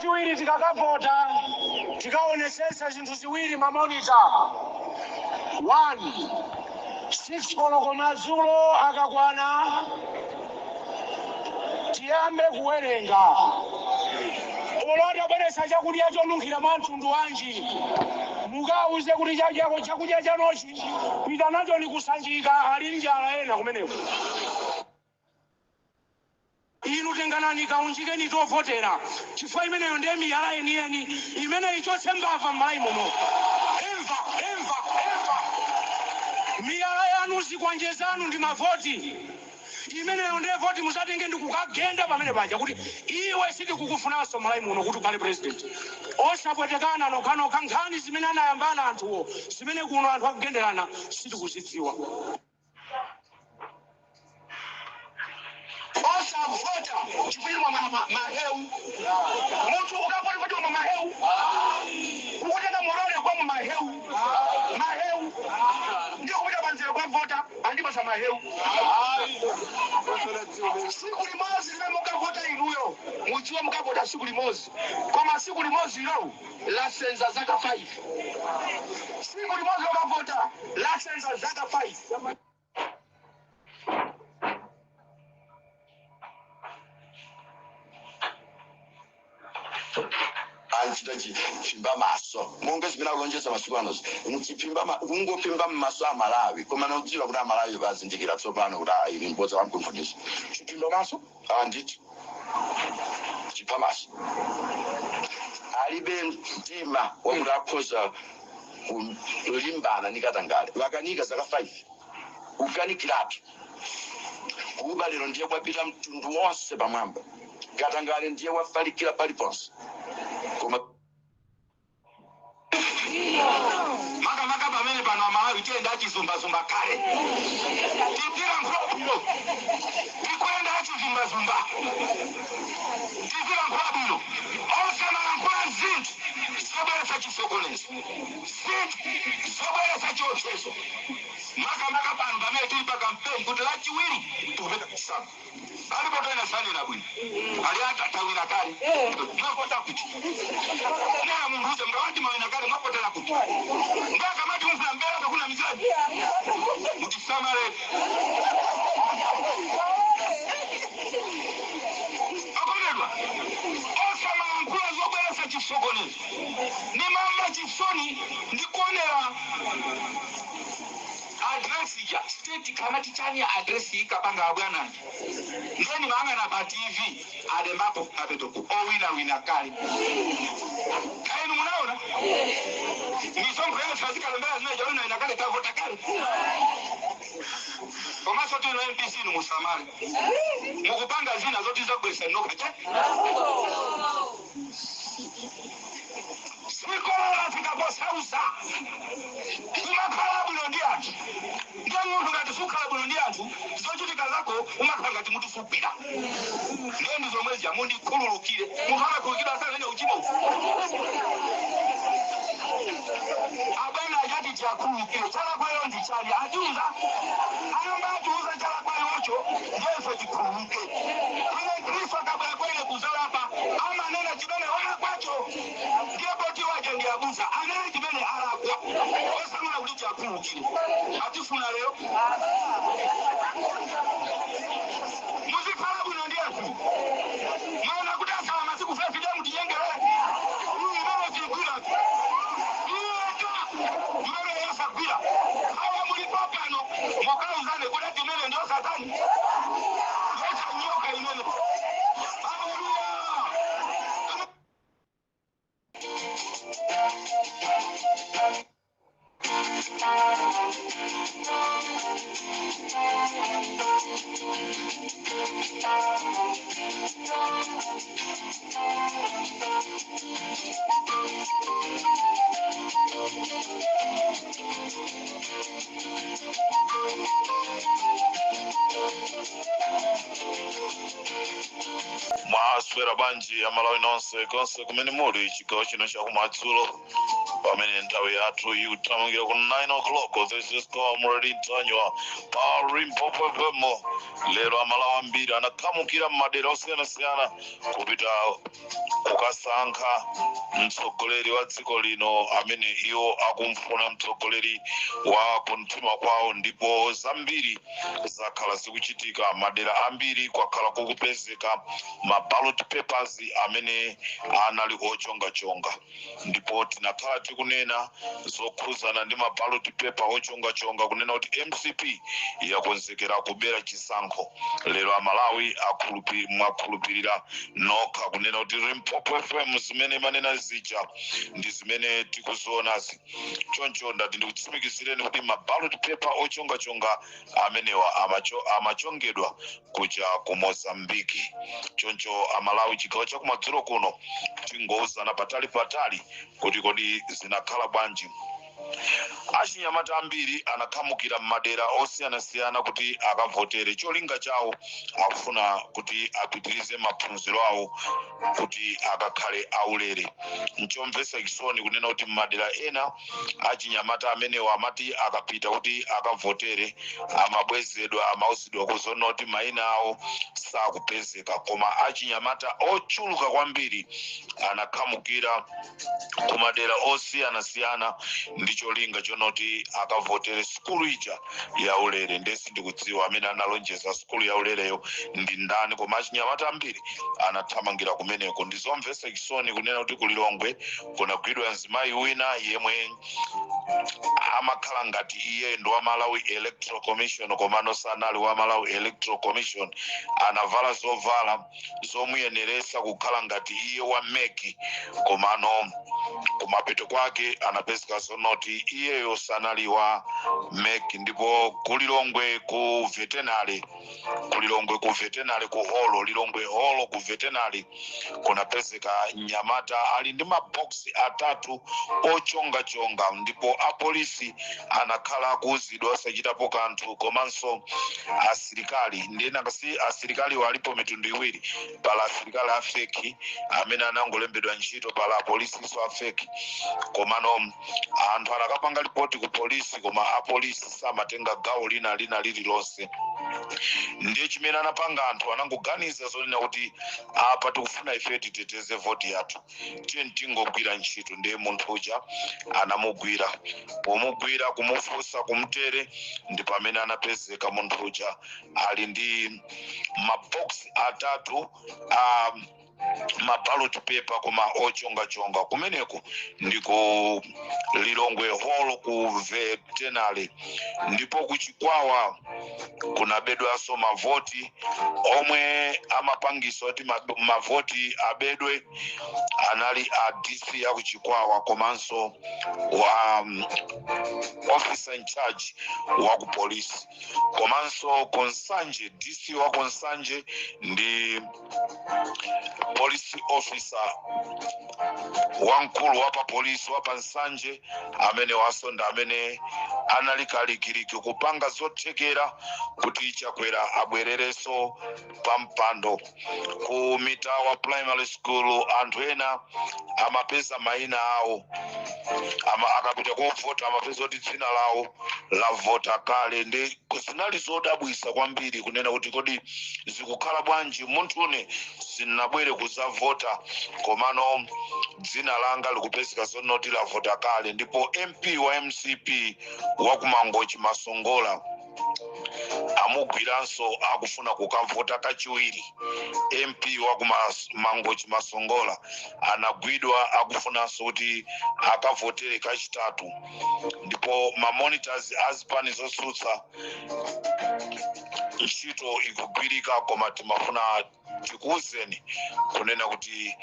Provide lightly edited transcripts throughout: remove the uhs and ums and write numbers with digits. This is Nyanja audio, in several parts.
Chiwiri tikakavota tikaonesesa zinthu ziwiri mamonita. 1 6 koloko madzulo akakwana tiyambe kuwerenga. Olota bweresa chakudya chonunkhira mwa mtundu wanji mukauze kuti chakudya chanochi pita nacho ni kusanjika ali njala ena kumeneko. Inu tenganani kaunjikeni tovotera chifukwa imeneyo ndiye miyala yeniyeni imene ichotse mbava m'malayi momo. Emva miyala yanu zikwanje zanu ndi mavoti imeneyo ndiye voti musatenge ndi kukagenda pamene paja kuti iwe sitikukufunanso m'malayi muno kuti ukhale president. Osapwetekana nokhanokha nkhani zimene anayambana anthuwo zimene kuno anthu akugenderana sitikuzidziwa. Vota chipiri mwa maheu mutu ukapona kuti mwa maheu ukutenda morole kwa maheu ndio kupita banzero kwa vota andiba za maheu siku limozi zile mukavota inuyo muchiwa mukavota siku limozi koma siku limozi lo la senza zaka 5 siku limozi mukavota la senza zaka 5 chipimba maso monge zimene akulonjeza masiku ano kungopimba maso amalawi koma nodziwa kuti amalawi bazindikira tsopano kuti ili mbodza wamkumfundisa chipimba maso anditi chipimba maso alibe mtima wakuti akhoza kulimbana ndi Katangale vakanika zaka 5 ukanikiratu kuba lero ndiye kwapita mtundu wonse pamwamba Katangale ndiye wafalikira paliponse koma maka pamene pano amalawi tienda chizumba kale tipira mkwabulo tikwenda chizumba tipira mkwabulo osamala nkula zinthu zobweretsa chisokonezo zinthu zobweretsa chiopsezo maka pano pamene tili pa kampeni kuti lachiwiri tikupeta chisanu alipo tena sani na bwino ali atatawira kale mwapota kuti na mungu uze mkawati mawina kale mwapotela kuti nga kamati mfuna mbele kakuna mizaji mutisamale akonelwa osama nkula zobweresa chisokonezo ni mama chisoni ndikuonera adresi ya state kamati chani ya adresi ikapanga abwana ndeni maangana pa TV ademapo apetoko owina kali kainu munaona misongo yenu fazika lembea zina jawina wina kali kavota kali komaso tu ino MPC ni musamari mukupanga zina zote za kwesa noka che Sikola tikabosausa umakhala bulo ndi anthu ndio munthu ngati sukhala bulo ndi anthu zochitika zako umakhala ngati munthu supira ndizo zomwe jamundi khululukire munthu amakhulukira asale ne uchimo abana ajati chakhululukire chala kwayo ndi chali atunza ayamba atuza chala kwayocho ndizo chikhululuke ile Kristo kabla kwene kuzalapa ama nena chibene wala kwacho ndiye abusa anali kibene alakwa osamula kulicha kulukire atifuna leo muzikhala buno ndi anthu mwana kutasa amasiku fefide mutiyengere mwana chigwira mwana yasagwira hawa mulipo pano mukauzane kuti timene ndio satani yocha nyoka imene Mwaswera banji amalawi nonse konse kumene muli chigawo chino cha kumadzulo pamene nthawi yathu ikutamangire ku 9 o'clock. This is Comrade Tanywa pa Limpopo FM. Lero amalawi ambiri anakhamukira m'madera osiyanasiyana kupita kukasankha mtsogoleri wa dziko lino amene iwo akumfuna mtsogoleri wa kumtima kwawo, ndipo zambiri zakhala zikuchitika madera ambiri. Kwakhala kukupezeka ma ballot papers amene anali ochongachonga, ndipo tinakhala tikunena zokhuzana ndi ma ballot paper ochongachonga kunena kuti MCP yakonzekera kubera chisankho. Lero amalawi mwakhulupirira nokha kunena kuti Limpopo FM zimene manena zija ndi zimene tikuzionazi. Choncho ndati ndikutsimikizireni kuti ma ballot paper ochongachonga amenewa amachongedwa kuja ku Mozambiki. Choncho amalawi chigawo chakumadzulo kuno tingouzana patali kuti kodi zinakhala bwanji. Achinyamata ambiri anakhamukira m'madera osiyanasiyana kuti akavotere. Cholinga chawo akufuna kuti apitirize maphunziro awo kuti akakhale aulere. Nchomvetsa chisoni kunena kuti m'madera ena achinyamata amenewa amati akapita kuti akavotere amabwezedwa, amauzidwa kuzona kuti mayina awo sakupezeka. Koma achinyamata ochuluka kwambiri anakhamukira kumadera osiyanasiyana ndicho linga chonoti akavotere skulu ija ya ulere. Ndesi ndikudziwa amene analonjeza skulu ya ulereyo ndi ndani, koma achinyamata ambiri anathamangira kumeneko. Ndizomvetsa chisoni kunena kuti kulilongwe kunagwidwa mzimayi wina yemwe amakhala ngati iye ndo wa Malawi Electoral Commission, komano sanali wa Malawi Electoral Commission. Anavala zovala zomuyeneresa kukhala ngati iye wa meki, komano kumapeto kwake anapezeka zonoti iyeyo sanali wa meki. Ndipo kulilongwe ku veterinary ku holo, Lilongwe holo ku veterinary kunapezeka nyamata ali ndi maboksi atatu ochongachonga, ndipo apolisi anakhala kuuzidwa osachitapo kanthu. Komanso asilikali ndena kasi asilikali walipo mitundu iwiri, pala asilikali afeki amene anangolembedwa ntchito, pala apolisi so afeki. Komano anthu anakapanga ripoti ku polisi, koma apolisi samatenga gawo lina lililonse. Ndiye chimene anapanga anthu anangoganiza zonena kuti apa tikufuna ife titeteze voti yathu, tiye tingogwira ntchito. Ndiye munthu uja anamugwira, pomugwira kumufunsa kumtere, ndi pamene anapezeka munthu uja ali ndi maboksi atatu ma ballot paper koma ochongachonga. Kumeneko ndiko Lilongwe holo ku veterinary. Ndipo kuchikwawa kunabedwaso mavoti omwe amapangisa kuti mavoti abedwe anali a DC ya kuchikwawa, komanso wa officer in charge wa ku polisi, komanso Konsanje DC wa Konsanje ndi police officer wankulu wapa polisi wapa Nsanje amene wasonda amene analikalikiriki kupanga zothekera kuti chakwera abwerereso pampando. Ku Mitawa Primary School anthu ena amapeza mayina awo, akapita kuvota amapeza kuti dzina lawo la vota kale. Ndi zinali zodabwisa kwambiri kunena kuti kodi zikukhala bwanji munthune sinabwere kuzavota komano dzina langa likupezeka zonoti la vota kale. Ndipo MP wa MCP wa kumangochi Masongola amugwiranso akufuna kukavota kachiwiri. MP wa kumangochi Masongola anagwidwa akufunanso kuti akavotere kachitatu. Ndipo ma monitors azipani zosutsa ntchito ikugwirika, koma timafuna tikuuzeni kunena kuti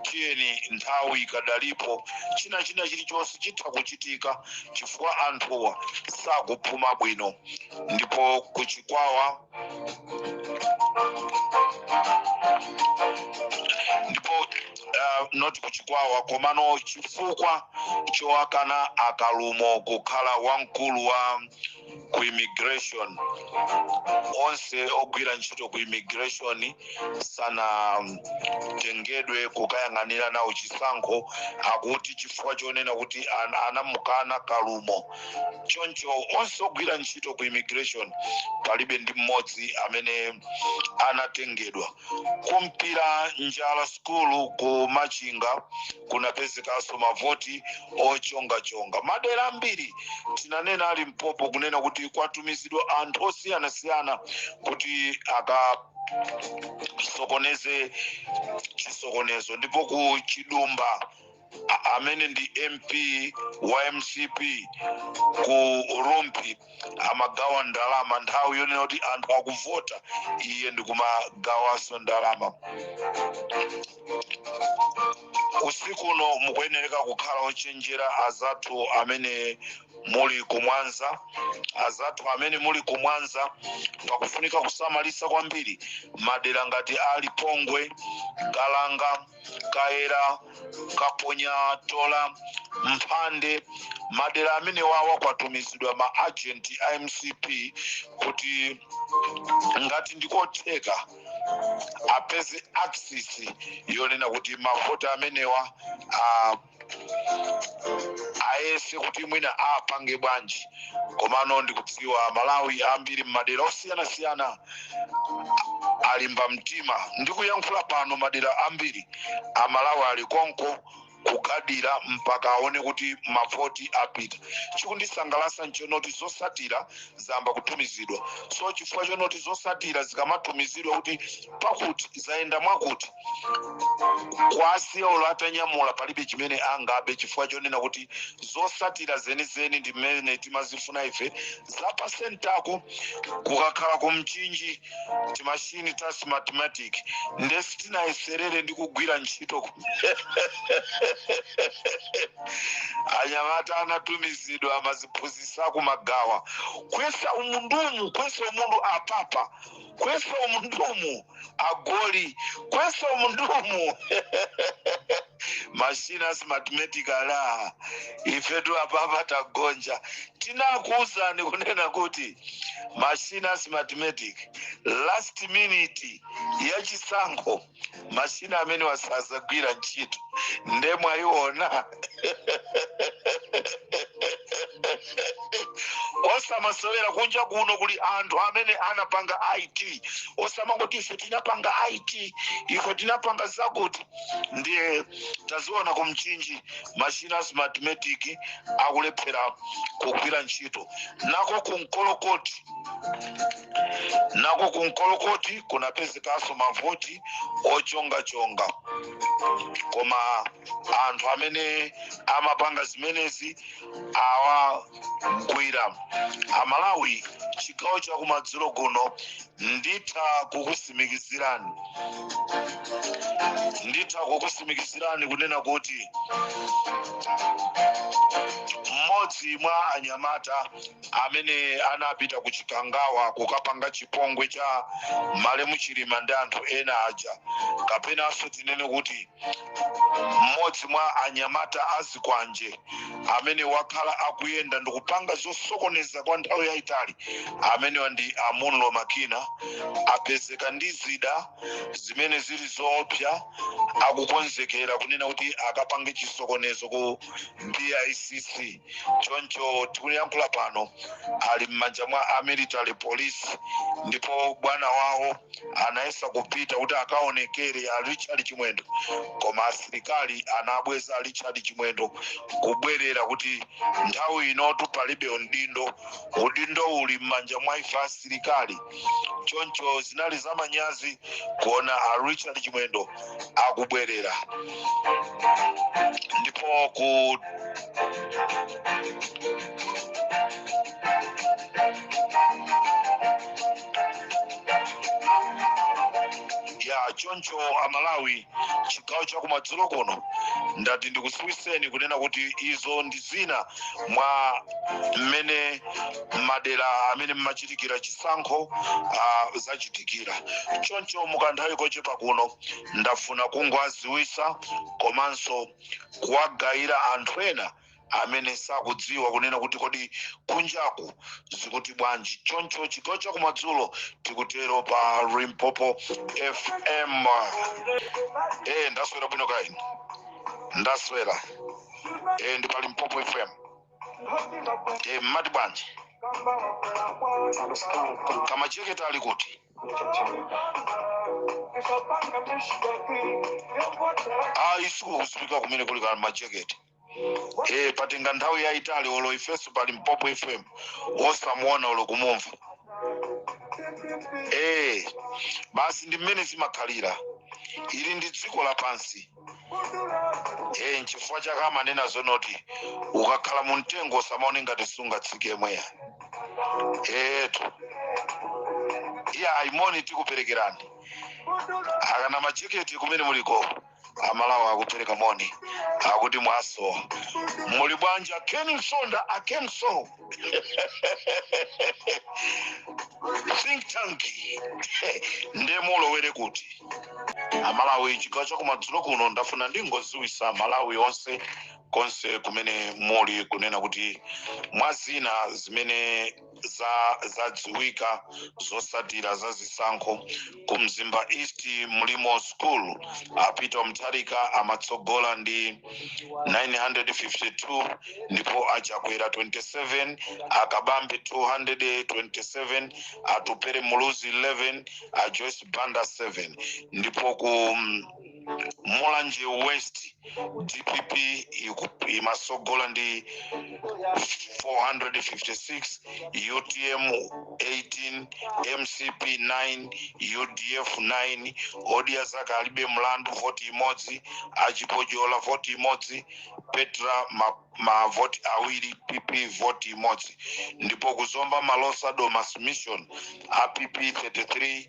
tiyeni nthawi ikadalipo china chilichonse chitha kuchitika chifukwa anthuwa sakuphuma bwino. Ndipo kuchikwawa noti kuchikwawa komano chifukwa choakana akalumo kukhala wamkulu wa ku immigration onse ogwira ntchito ku immigration sana tengedwe kukayang'anira nawo chisankho akuti chifukwa chonena kuti anamukana kalumo. Choncho onse ogwira ntchito ku immigration palibe ndi mmodzi amene anatengedwa. Kumpira Njala School ku Machinga kunapezekanso mavoti ochonga-chonga. Madera ambiri tinanena ali Mpopo kunena kuti kwatumizidwa anthu osiyana-siyana kuti akasokoneze chisokonezo, ndipo ku Chidumba amene ndi MP wa MCP ku Rumpi amagawa ndalama nthawi yonena kuti anthu akuvota iye ndi kumagawanso ndalama. Usiku uno mukuyenereka kukhala ochenjera azathu amene muli kumwanza, azathu amene muli kumwanza pakufunika kusamalisa kwambiri madera ngati ali Pongwe, Kalanga, Kaera, Kaponya Tola, Mphande. Madera amene wawa kwatumizidwa ma agent a MCP kuti ngati ndikotheka apeze access yonena kuti mavota amenewa aese kuti mwina apange bwanji. Komano ndikudziwa Malawi ambiri m'madera osiyana-siyana alimba mtima. Ndikuyankhula pano madera ambiri Malawi ali konko kugadira mpaka aone kuti mavoti apita. Chikundisangalatsa nchonoti zosatira zamba kutumizidwa. So chifukwa chonoti zosatira zikamatumizidwa kuti pakuti zaenda mwakuti kwasiya olatanyamula palibe chimene angabe, chifukwa chonena kuti zosatira zenizeni ndi mmene timazifuna ife zapasentako. Kukakhala kumchinji timashini tas mathematic ndesi tinayeserere ndi kugwira ntchito anyamata anatumizidwa amaziphunzitsa kumagawa kwesa umundumu, kwesa umundu apapa, kwesa umundumu agoli, kwesa umundumu machinas mathematical ifetu apapa tagonja. Tinakuwuzani kunena kuti machinas mathematic last minute ya chisankho machina amene wasazagwira ntchito ndemwe ayiona osamasowera kunja kuno kuli anthu amene anapanga IT. Osamangoti ife tinapanga IT, ife tinapanga zakuti. Ndiye taziona kumchinji machinas mathematic akulephera kugwira ntchito. Nako kunkolokoti kunapezekanso mavoti ochonga-chonga. Koma anthu amene amapanga zimenezi awagwira. Amalawi chigawo cha kumadzulo kuno nditha kukusimikizirani kunena kuti mmodzi mwa anyamata amene anapita ku Chikangawa kukapanga chipongwe cha Malemu Chilima ndi anthu ena aja, kapenanso tinene kuti mmodzi mwa anyamata azikwanje amene wakhala akuyenda ndikupanga zosokoneza kwa nthawi yayitali, amene ndi Amunlo Makina, apezeka ndi zida zimene zili zoopsa, akukonzekera kunena kuti akapange chisokonezo ku BICC. Choncho tikuyankhula pano ali m'manja mwa military police, ndipo bwana wawo anayesa kupita kuti akaonekere a Richard Chimwendo, koma asilikali anabweza Richard Chimwendo kubwerera kuti nthawi inotu palibe udindo uli m'manja mwa ife asilikali. Choncho zinali zamanyazi kuona a Richard Chimwendo akubwerera. Ndipo ku ya choncho Amalawi chigawo cha kumadzulo kuno ndati ndikusiwiseni kunena kuti izo ndi zina mwa mmene madera amene mmachitikira chisankho zachitikira. Choncho mukanthawi kochepa kuno ndafuna kungowaziwisa komanso kuwagayira anthu ena amene sakudziwa kunena kuti kodi kunjaku zikuti bwanji. Choncho chigawo cha kumadzulo tikutero pa Limpopo FM. Ndaswera bwino kaini, ndaswera ndi pa Limpopo FM. Mmati bwanji kama cheketi ali kuti isuku kusipika kumene kuli ka macheketi. Patenga nthawi ya Itali olo ifeso pa Limpopo FM osamuona olo kumumva. Basi ndi mmene zimakhalira, ili ndi dziko lapansi. Nchifukwa chake amanena zonoti ukakhala mu mtengo samaone ngati sungatsike mweya. Imoni tikuperekerani akana macheketi kumene muliko amalawa akupereka moni akuti mwaso muli bwanji Ken Msonda Akemso think tank ndemulo were kuti amalawi chigawo cha kumadzulo kuno ndafuna ndingoziwisa Malawi onse konse kumene muli kunena kuti mwazina zimene zadziwika zosatira za zisankho ku Mzimba East Mlimo School Peter Mutharika amatsogola ndi 952 ndipo achakwera 27 akabambe 227 atupere muluzi 11 Joyce Banda 7 ndipo ku Mulanje West DPP imasogola ndi 456 UTM 18 MCP 9 UDF 9 Odia Zaka alibe mlandu voti imodzi achipojola voti imodzi Petra voti awiri PP voti imodzi ndipo kuzomba Malosa Domas Mission APP 33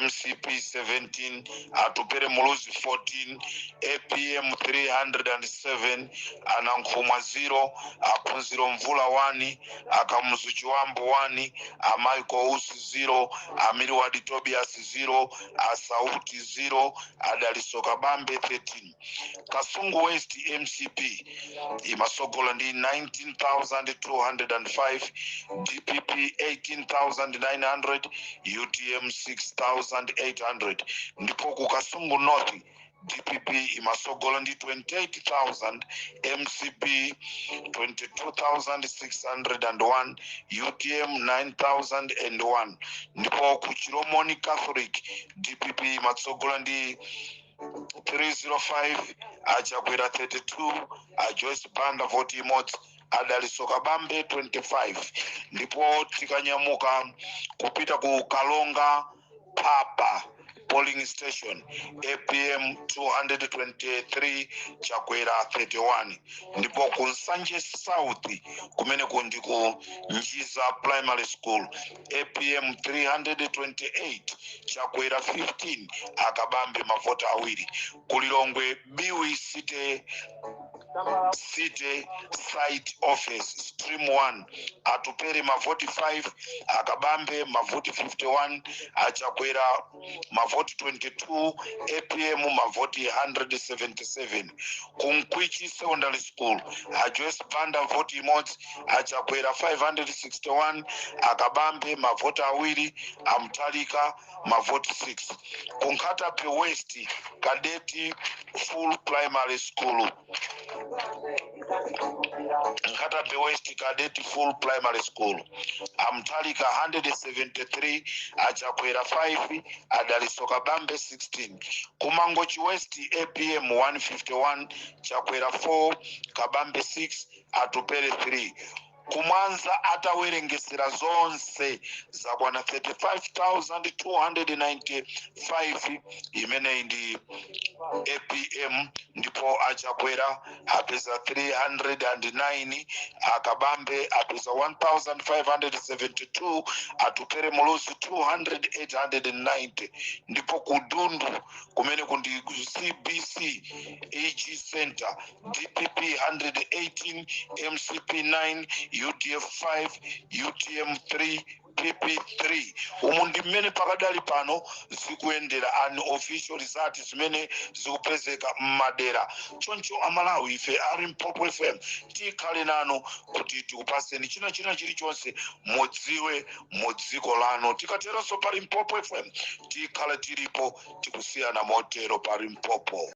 MCP 17 atupere muluzi 14 APM 307 anankhumwa 0 aphunziro mvula 1 akamuzu chiwambo 1 Michael Usi 0 Amiriwadi Tobias 0 Asauti 0 Adalisoka Bambe 13 Kasungu West MCP imasogola ndi 19,205 DPP 18,900 UTM 6,800 ndipo ku Kasungu North DPP imasogola ndi 28,000 MCP 22,601 UTM 9,001 ndipo ku Chiromoni Catholic DPP imasogola ndi 305 achakwera 32 Joyce Banda voti imodzi Adalisoka Bambe 25 ndipo tikanyamuka kupita ku Kalonga Papa polling station APM 223 chakwera 31 ndipo ku Nsanje South kumene kundi ku Njiza Primary School APM 328 chakwera 15 akabambe mavota awiri kulilongwe Biwi City Site Office Stream 1 atupere mavoti 5 akabambe mavoti 51 achakwera mavoti 22 APM mavoti 177 Kunkwichi Secondary School Joyce Banda voti imodzi achakwera 561 akabambe mavoti awiri Mutharika mavoti 6 Kunkhatape West Kadeti Full Primary School Nkatape West Cadet Full Primary School Mutharika 173 achakwera 5 Adalisoka Bambe 16 Kumangochi West APM 151 chakwera 4 Kabambe 6 atupere 3 Kumwanza atawerengesera zonse zakwana 35,295 imene ndi APM ndipo achakwera apeza 309 akabambe apeza 1,572 atupere muluzi 200,890 ndipo kudundu kumene kundi CBC AG Center DPP 118 MCP 9 UDF 5 UTM 3 PP3 umu ndi mmene pakadali pano zikuyendera unofficial result zimene zikupezeka m'madera. Choncho amalawi ife ali Mphopo FM tikhale nanu kuti tikupaseni china chilichonse mudziwe mu dziko lanu. Tikateronso pali Mphopo FM tikhala tilipo tikusiyana motero pali Mphopo.